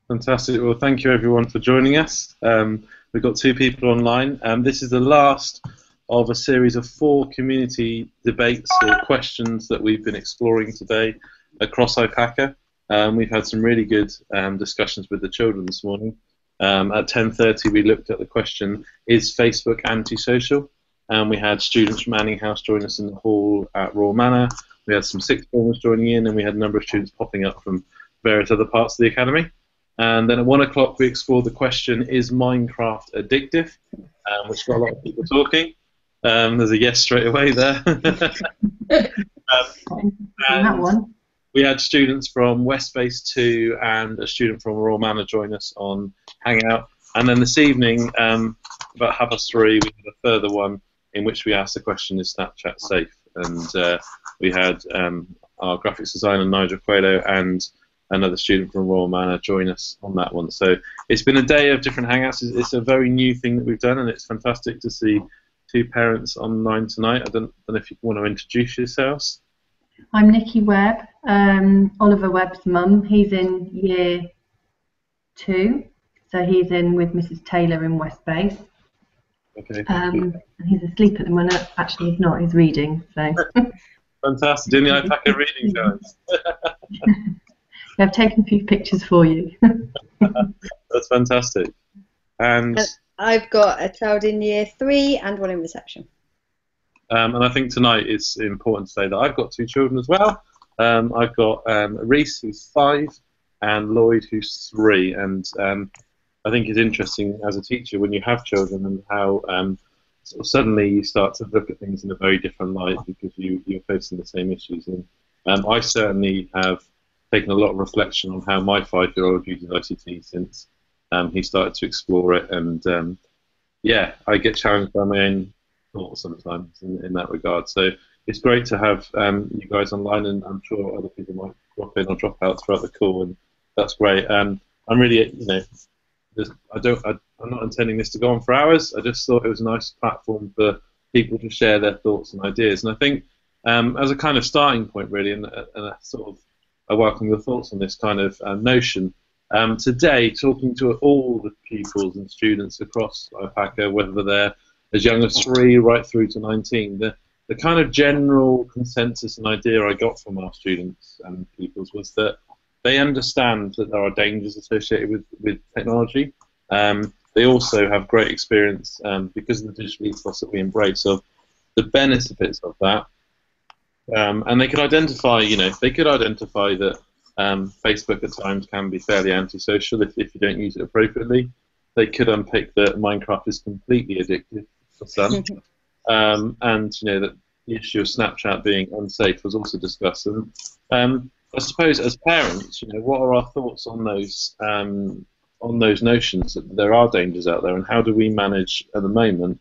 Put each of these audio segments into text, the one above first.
Fantastic. Well, thank you everyone for joining us. We've got two people online. This is the last of a series of 4 community debates or questions that we've been exploring today across IPACA. We've had some really good discussions with the children this morning. At 10:30 we looked at the question, is Facebook antisocial? And we had students from Manning House join us in the hall at Royal Manor. We had some sixth formers joining in, and we had a number of students popping up from various other parts of the academy. And then at 1 o'clock we explored the question, is Minecraft addictive? Which got a lot of people talking. There's a yes straight away there. That one. We had students from West Base 2 and a student from Royal Manor join us on Hangout. And then this evening, about 3:30, we had a further one in which we asked the question, is Snapchat safe? And we had our graphics designer, Nigel Coelho, and another student from Royal Manor join us on that one. So it's been a day of different Hangouts. It's a very new thing that we've done, and it's fantastic to see 2 parents online tonight. I don't know if you want to introduce yourselves. I'm Nicky Webb, Oliver Webb's mum. He's in year 2, so he's in with Mrs. Taylor in West Base. Okay. He's asleep at the moment. Actually, he's not. He's reading. So. Fantastic. Doing the iPacker reading, guys. I've taken a few pictures for you. That's fantastic. And I've got a child in year 3 and one in reception. And I think tonight it's important to say that I've got 2 children as well. I've got Reese, who's 5, and Lloyd, who's 3. And I think it's interesting as a teacher when you have children and how sort of suddenly you start to look at things in a very different light because you're facing the same issues. And I certainly have taken a lot of reflection on how my 5-year-old uses ICT since he started to explore it. And yeah, I get challenged by my own thoughts sometimes in that regard. So it's great to have you guys online, and I'm sure other people might drop in or drop out throughout the call, and that's great. I'm really, I'm not intending this to go on for hours. I just thought it was a nice platform for people to share their thoughts and ideas. And I think as a kind of starting point, really, and a sort of I welcome your thoughts on this kind of notion. Today, talking to all the pupils and students across IPACA, whether they're as young as 3 right through to 19, the kind of general consensus and idea I got from our students and pupils was that they understand that there are dangers associated with technology. They also have great experience because of the digital ethos that we embrace of the benefits of that. And they could identify, that Facebook at times can be fairly antisocial if you don't use it appropriately. They could unpick that Minecraft is completely addictive for some, and that the issue of Snapchat being unsafe was also discussed. And I suppose as parents, what are our thoughts on those notions that there are dangers out there, and how do we manage at the moment?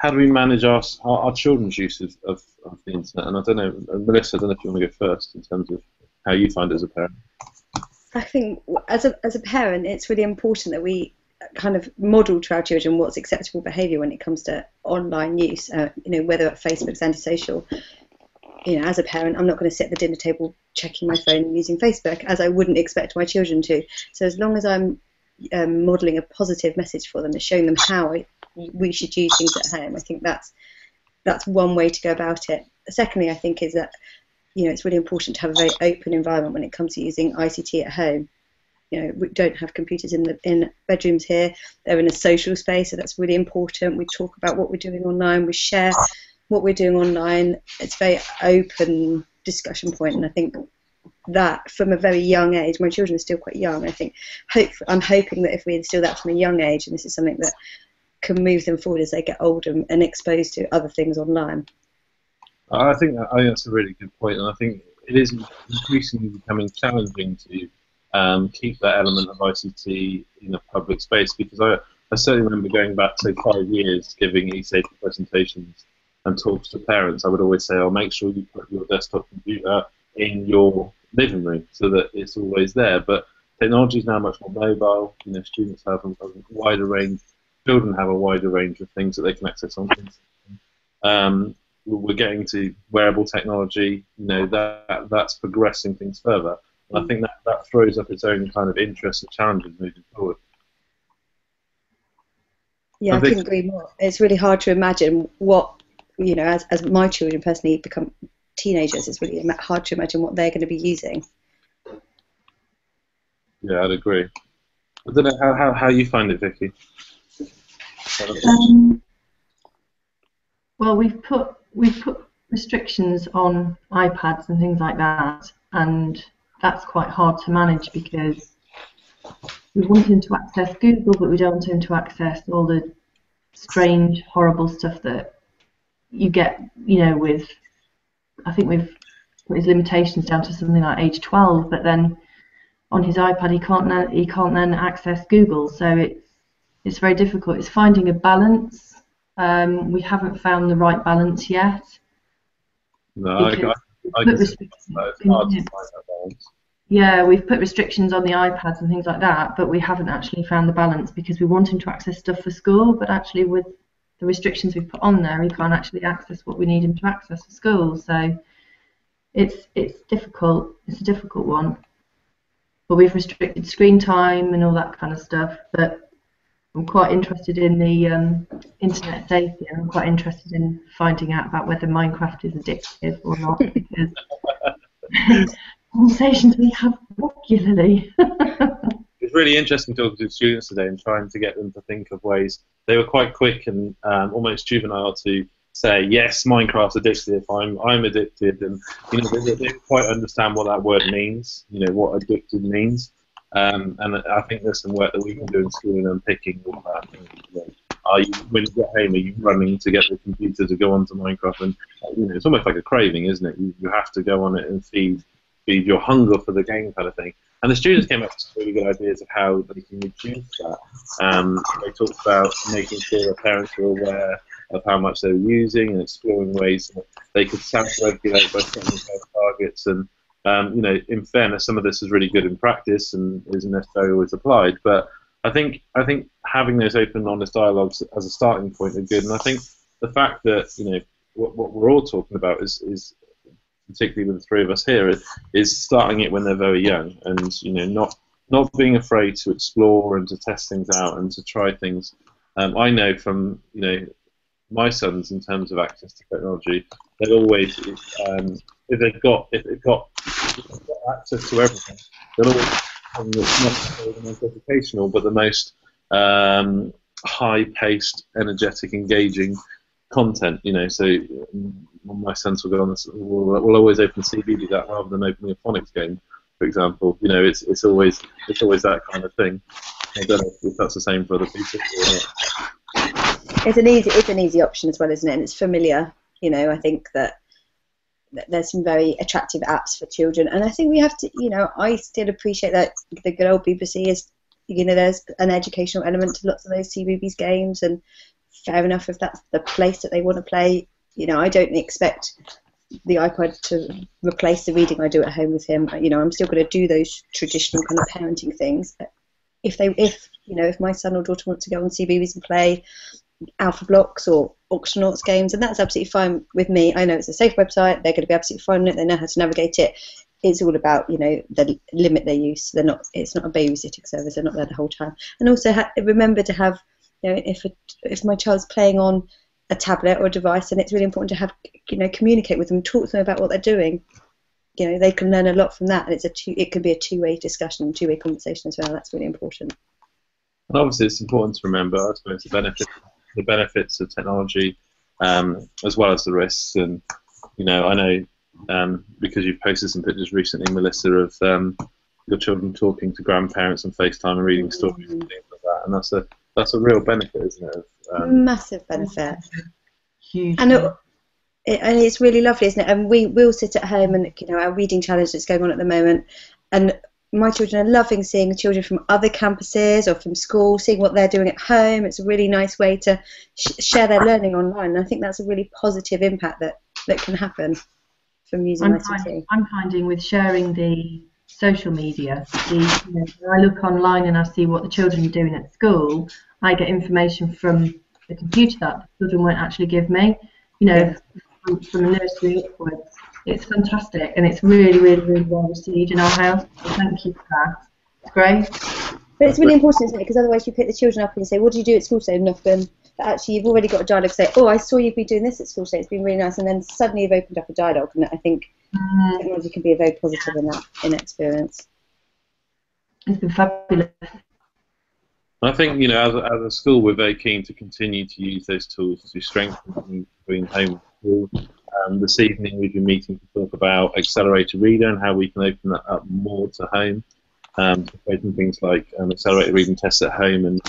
How do we manage our children's use of the internet? And I don't know, Melissa, I don't know if you want to go first in terms of how you find it as a parent. I think as a parent, it's really important that we kind of model to our children what's acceptable behaviour when it comes to online use. Whether Facebook's antisocial. As a parent, I'm not going to sit at the dinner table checking my phone and using Facebook, as I wouldn't expect my children to. So as long as I'm modelling a positive message for them and showing them how we should use things at home, I think that's one way to go about it. Secondly, I think is that it's really important to have a very open environment when it comes to using ICT at home. We don't have computers in bedrooms here. They're in a social space, so that's really important. We talk about what we're doing online. We share what we're doing online. It's a very open discussion point, and I think that from a very young age, my children are still quite young, I'm hoping that if we instill that from a young age, and this is something that can move them forward as they get older and exposed to other things online. I think that's a really good point, and I think it is increasingly becoming challenging to keep that element of ICT in a public space, because I certainly remember going back, say, 5 years, giving e-safety presentations and talks to parents. I would always say, make sure you put your desktop computer in your living room so that it's always there. But technology is now much more mobile. Students have a wider range. Children have a wider range of things that they can access on internet. We're getting to wearable technology. That's progressing things further. And I think that throws up its own kind of interests and challenges moving forward. Yeah, I couldn't agree more. It's really hard to imagine what, as my children personally become teenagers, it's really hard to imagine what they're going to be using. Yeah, I'd agree. I don't know how you find it, Vicky. Well, we've put restrictions on iPads and things like that, and that's quite hard to manage because we want him to access Google, but we don't want him to access all the strange, horrible stuff that you get, with. I think we've put his limitations down to something like age 12, but then on his iPad he can't then access Google, so it's very difficult. It's finding a balance. We haven't found the right balance yet. No, I can see that. It's hard to find that balance. Yeah, we've put restrictions on the iPads and things like that, but we haven't actually found the balance because we want him to access stuff for school, but actually with the restrictions we've put on there, he can't actually access what we need him to access for school. So it's difficult. It's a difficult one. But we've restricted screen time and all that kind of stuff. But I'm quite interested in the internet safety, and I'm quite interested in finding out about whether Minecraft is addictive or not, because conversations we have regularly. It's really interesting talking to students today and trying to get them to think of ways. They were quite quick and almost juvenile to say, yes, Minecraft's addictive, I'm addicted, and they don't quite understand what that word means, what addicted means. And I think there's some work that we can do in school in unpicking all that. When you get home, are you running to get the computer to go onto Minecraft? And it's almost like a craving, isn't it? You have to go on it and feed your hunger for the game, kind of thing. And the students came up with some really good ideas of how they can reduce that. They talked about making sure their parents were aware of how much they were using and exploring ways that they could self-regulate by setting their targets. And in fairness, some of this is really good in practice and isn't necessarily always applied. But I think having those open, honest dialogues as a starting point are good. And I think the fact that what we're all talking about is particularly with the three of us here, is starting it when they're very young, and not being afraid to explore and to test things out and to try things. I know from my sons, in terms of access to technology, they'll always if they've got access to everything, they'll always have that's not necessarily the most educational, but the most high-paced, energetic, engaging content. So my sons will go on will always open CBD that rather than opening a phonics game, for example. It's always that kind of thing. I don't know if that's the same for other people or not. It's an easy option as well, isn't it? And it's familiar. I think that there's some very attractive apps for children, and I think we have to. I still appreciate that the good old BBC is. There's an educational element to lots of those CBeebies games, and fair enough if that's the place that they want to play. I don't expect the iPad to replace the reading I do at home with him. I'm still going to do those traditional kind of parenting things. But if my son or daughter wants to go on CBeebies and play Alpha Blocks or Auctionauts games, and that's absolutely fine with me. I know it's a safe website. They're going to be absolutely fine with it. They know how to navigate it. It's all about the limit their use. It's not a babysitting service. They're not there the whole time. And also remember to have if my child's playing on a tablet or a device, and it's really important to have communicate with them, talk to them about what they're doing. They can learn a lot from that, and it can be a two-way discussion, two-way conversation as well. That's really important. And obviously, it's important to remember, I suppose, the benefits of technology, as well as the risks. And I know because you've posted some pictures recently, Melissa, of your children talking to grandparents on FaceTime and reading stories and things like that, and that's a real benefit, isn't it? Massive benefit. Huge. And it's really lovely, isn't it? And we'll sit at home, and our reading challenge that's going on at the moment, and my children are loving seeing children from other campuses or from school, seeing what they're doing at home. It's a really nice way to share their learning online, and I think that's a really positive impact that can happen from using ICT. I'm finding with sharing the social media, when I look online and I see what the children are doing at school, I get information from the computer that the children won't actually give me. From the nursery upwards, It's fantastic, and it's really, really, really well received in our house. So thank you for that. It's great. But it's really important, isn't it? Because otherwise you pick the children up and you say, what do you do at school today? Nothing. But actually you've already got a dialogue to say, oh, I saw you be doing this at school today. It's been really nice. And then suddenly you've opened up a dialogue. And I think technology can be very positive in that experience. It's been fabulous. I think, as a school, we're very keen to continue to use those tools to strengthen between home and school. This evening we've been meeting to talk about accelerated reader and how we can open that up more to home. Creating things like accelerated reading tests at home and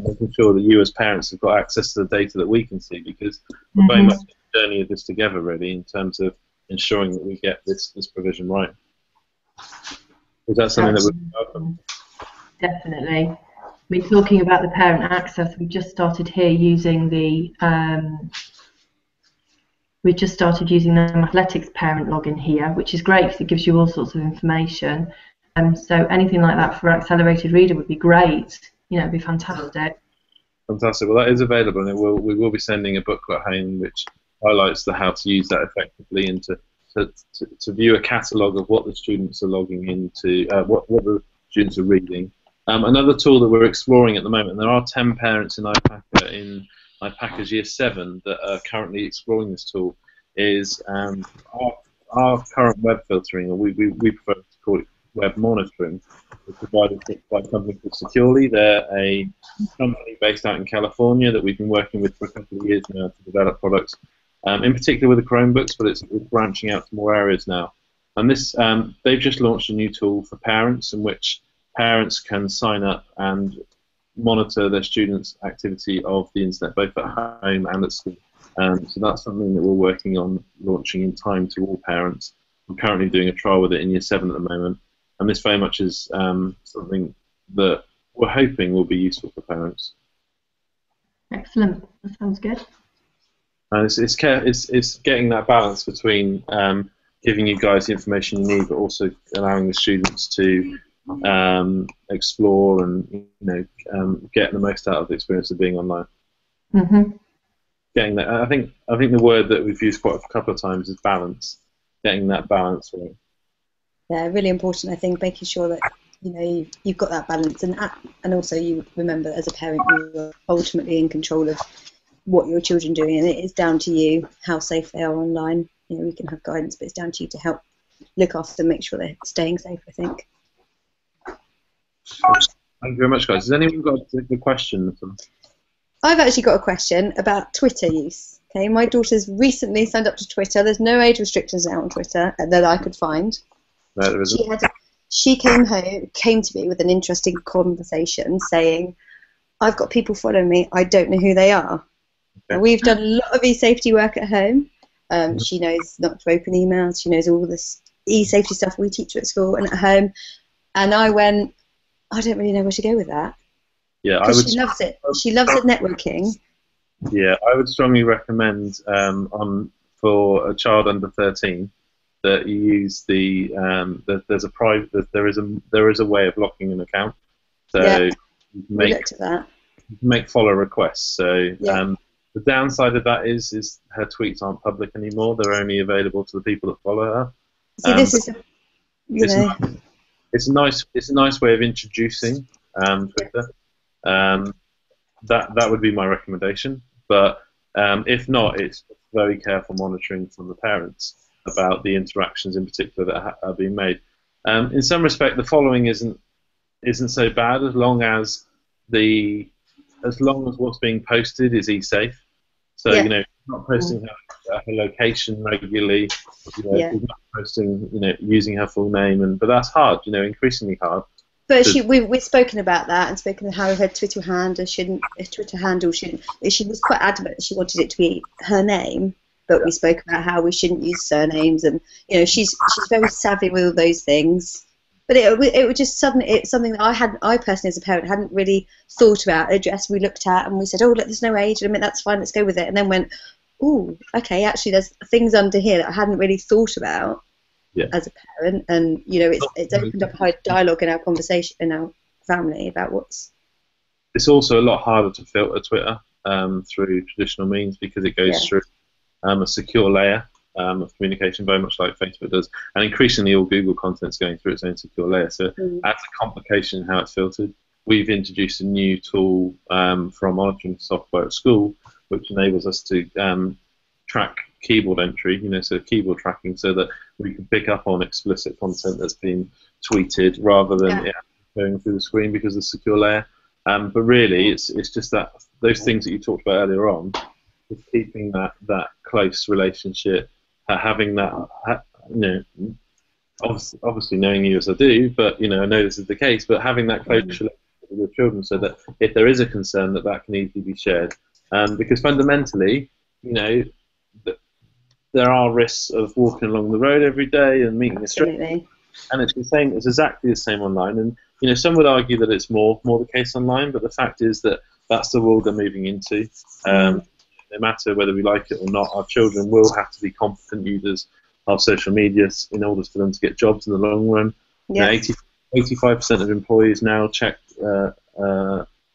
making sure that you as parents have got access to the data that we can see, because we're very much on the journey of this together, really, in terms of ensuring that we get this provision right. Is that something that we welcome? Definitely. I mean, talking about the parent access, we just started here using the athletics parent login here, which is great because it gives you all sorts of information. So anything like that for accelerated reader would be great. It'd be fantastic. Fantastic. Well, that is available, and we will be sending a booklet home which highlights how to use that effectively and to view a catalogue of what the students are logging into, what the students are reading. Another tool that we're exploring at the moment, and there are 10 parents in IPACA's Year 7 that are currently exploring this tool, is our current web filtering, or we prefer to call it web monitoring, is provided by a company called Securely. They're a company based out in California that we've been working with for a couple of years now to develop products, in particular with the Chromebooks, but it's branching out to more areas now. And this, they've just launched a new tool for parents in which parents can sign up and monitor their students' activity of the internet, both at home and at school. So that's something that we're working on launching in time to all parents. I'm currently doing a trial with it in Year 7 at the moment, and this very much is something that we're hoping will be useful for parents. Excellent. That sounds good. And it's getting that balance between giving you guys the information you need, but also allowing the students to explore and get the most out of the experience of being online. Getting that, I think the word that we've used quite a couple of times is balance. Getting that balance right. Yeah, really important. I think making sure that you've got that balance, and also you remember that as a parent you're ultimately in control of what your children are doing, and it is down to you how safe they are online. We can have guidance, but it's down to you to help look after them, make sure they're staying safe, I think. Thank you very much, guys. Has anyone got a question? I've actually got a question about Twitter use. Okay, my daughter's recently signed up to Twitter. There's no age restrictions now on Twitter that I could find. No, there isn't. She came to me with an interesting conversation saying, I've got people following me, I don't know who they are. Okay. We've done a lot of e-safety work at home. She knows not to open emails, she knows all this e-safety stuff we teach her at school and at home. And I went, I don't really know where to go with that. Yeah, she loves it. She loves it networking. Yeah, I would strongly recommend for a child under 13 that you use there is a way of locking an account. So yeah, you we looked at that. You can make follow requests. So yeah. The downside of that is her tweets aren't public anymore. They're only available to the people that follow her. See, this is it's a nice way of introducing Twitter. That would be my recommendation. But if not, it's very careful monitoring from the parents about the interactions in particular that are being made. In some respect, the following isn't so bad as long as what's being posted is e-safe. So not posting her location regularly, not posting using her full name, but that's hard, increasingly hard. But we've spoken about that and spoken how her Twitter handle shouldn't. She was quite adamant that she wanted it to be her name, but we spoke about how we shouldn't use surnames, and she's very savvy with all those things. But it was just suddenly, it's something that I personally as a parent hadn't really thought about. A dress we looked at and we said, oh look, there's no age limit, that's fine, let's go with it, and then went, oh, okay, actually there's things under here that I hadn't really thought about. Yeah. As a parent, and it's opened up a high dialogue in our conversation in our family about what's. It's also a lot harder to filter Twitter through traditional means because it goes through a secure layer. of communication, very much like Facebook does, and increasingly all Google content's going through its own secure layer. So adds a complication in how it's filtered. We've introduced a new tool for our monitoring software at school, which enables us to track keyboard entry, so keyboard tracking, so that we can pick up on explicit content that's been tweeted rather than it going through the screen because of the secure layer. But really, it's just that those things that you talked about earlier on, is keeping that close relationship, having that, obviously knowing you as I do, but I know this is the case, but having that close relationship with your children, so that if there is a concern, that can easily be shared. Because fundamentally, there are risks of walking along the road every day and meeting a stranger, and it's the same. It's exactly the same online. And some would argue that it's more the case online, but the fact is that that's the world they're moving into. No matter whether we like it or not, our children will have to be competent users of social media in order for them to get jobs in the long run. 85% of employees now check a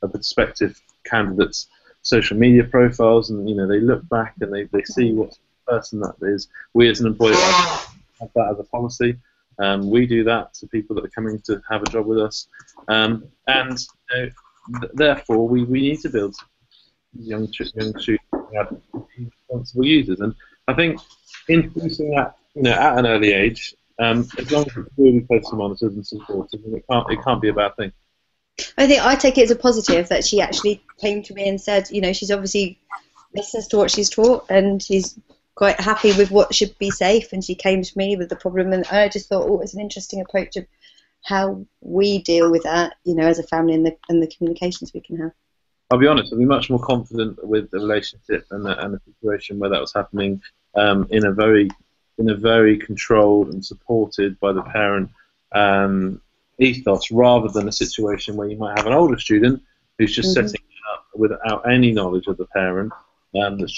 prospective candidates' social media profiles, and they look back and they see what person that is. We as an employer have that as a policy. We do that to people that are coming to have a job with us, and therefore we need to build young responsible users. And I think introducing that at an early age, as long as it's really closely monitored and supported, and it can't be a bad thing. I take it as a positive that she actually came to me and said, she's obviously listens to what she's taught and she's quite happy with what should be safe, and she came to me with the problem, and I just thought, it's an interesting approach of how we deal with that, as a family, and the communications we can have. I'll be honest, I'd be much more confident with the relationship and the situation where that was happening in a very controlled and supported by the parent ethos, rather than a situation where you might have an older student who's just setting it up without any knowledge of the parent, that's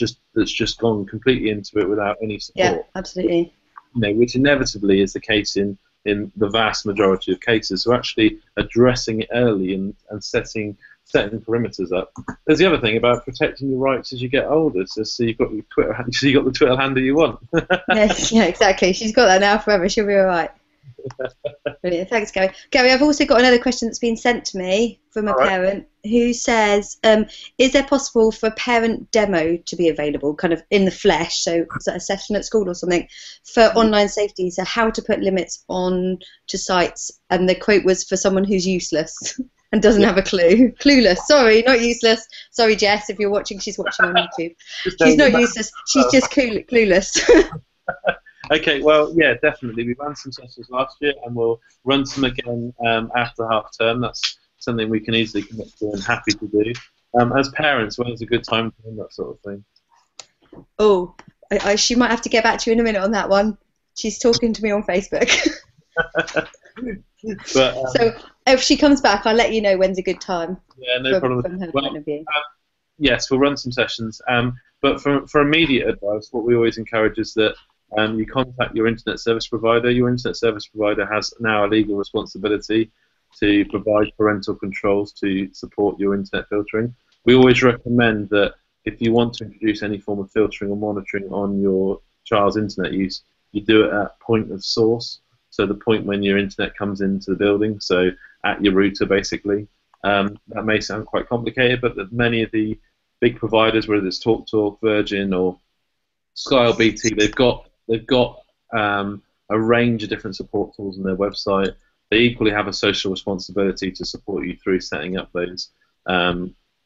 just gone completely into it without any support. Yeah, absolutely. Which inevitably is the case in the vast majority of cases. So actually addressing it early and setting perimeters up. There's the other thing about protecting your rights as you get older. So you've got your Twitter, so you got the Twitter handle you want. Yes, yeah, exactly. She's got that now forever. She'll be all right. Brilliant. Thanks, Gary. Gary, I've also got another question that's been sent to me from a parent who says, is there possible for a parent demo to be available, kind of in the flesh, so a session at school or something, for online safety, so how to put limits on to sites, and the quote was, for someone who's useless and doesn't have a clue. Clueless. Sorry, not useless. Sorry, Jess, if you're watching, she's watching on YouTube. She's not useless, she's just clueless. Okay, well, yeah, definitely. We ran some sessions last year, and we'll run some again after half term. That's something we can easily commit to and happy to do. As parents, when's a good time to do that sort of thing? Oh, she might have to get back to you in a minute on that one. She's talking to me on Facebook. But, so if she comes back, I'll let you know when's a good time. Yeah, no problem. From her point of view. Yes, we'll run some sessions. But for immediate advice, what we always encourage is that you contact your internet service provider. Your internet service provider has now a legal responsibility to provide parental controls to support your internet filtering. We always recommend that if you want to introduce any form of filtering or monitoring on your child's internet use, you do it at point of source, so the point when your internet comes into the building, so at your router basically. That may sound quite complicated, but many of the big providers, whether it's TalkTalk, Virgin, or Sky or BT, they've got a range of different support tools on their website. They equally have a social responsibility to support you through setting up those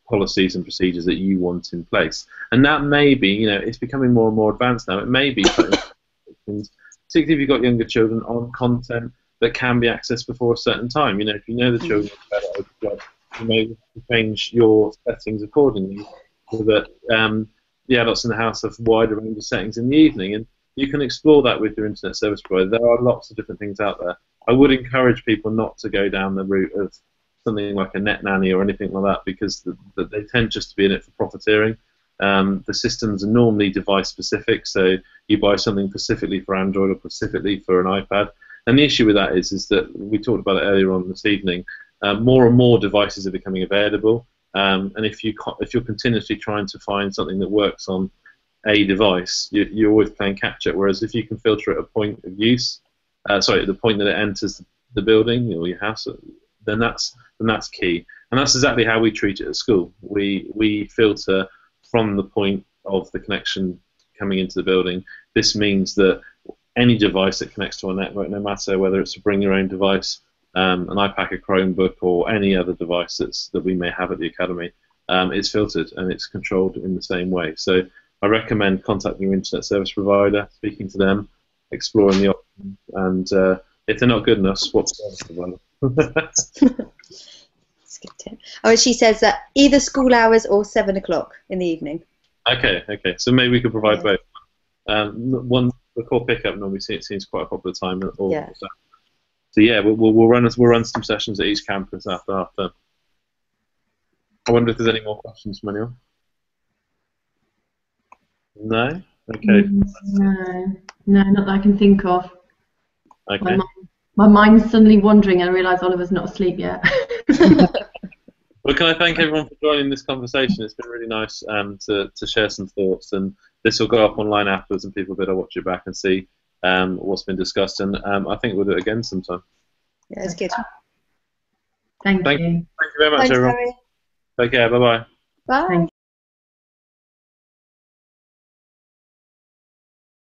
policies and procedures that you want in place. And that may be, it's becoming more and more advanced now. It may be putting things, particularly if you've got younger children, on content that can be accessed before a certain time. If you know the children are better at the job, you may change your settings accordingly, so that the adults in the house have wider range of settings in the evening. And you can explore that with your internet service provider. There are lots of different things out there. I would encourage people not to go down the route of something like a net nanny or anything like that, because they tend just to be in it for profiteering. The systems are normally device specific, so you buy something specifically for Android or specifically for an iPad. And the issue with that is that we talked about it earlier on this evening. More and more devices are becoming available, and if you're continuously trying to find something that works on a device, you're always playing catch up. Whereas if you can filter at a point of use, the point that it enters the building or your house, then that's key. And that's exactly how we treat it at school. We filter from the point of the connection coming into the building. This means that any device that connects to our network, no matter whether it's a bring your own device, an iPad, a Chromebook, or any other device that we may have at the academy, it's filtered and it's controlled in the same way. So I recommend contacting your internet service provider, speaking to them, exploring the options, and if they're not good enough, swap service provider. That's a good tip. Oh, and she says that either school hours or 7 o'clock in the evening. Okay. So maybe we could provide both. The core pickup normally seems quite a popular time. So yeah, we'll run some sessions at each campus after half term. I wonder if there's any more questions from anyone. No? Okay. No, not that I can think of. Okay. My mind's suddenly wandering and I realise Oliver's not asleep yet. Well, can I thank everyone for joining this conversation? It's been really nice to share some thoughts, and this will go up online afterwards, and people will be able to watch it back and see what's been discussed. And I think we'll do it again sometime. Yeah, it's good. Thank you. Thank you very much, Thanks, everyone. Harry. Take care. Bye-bye. Bye.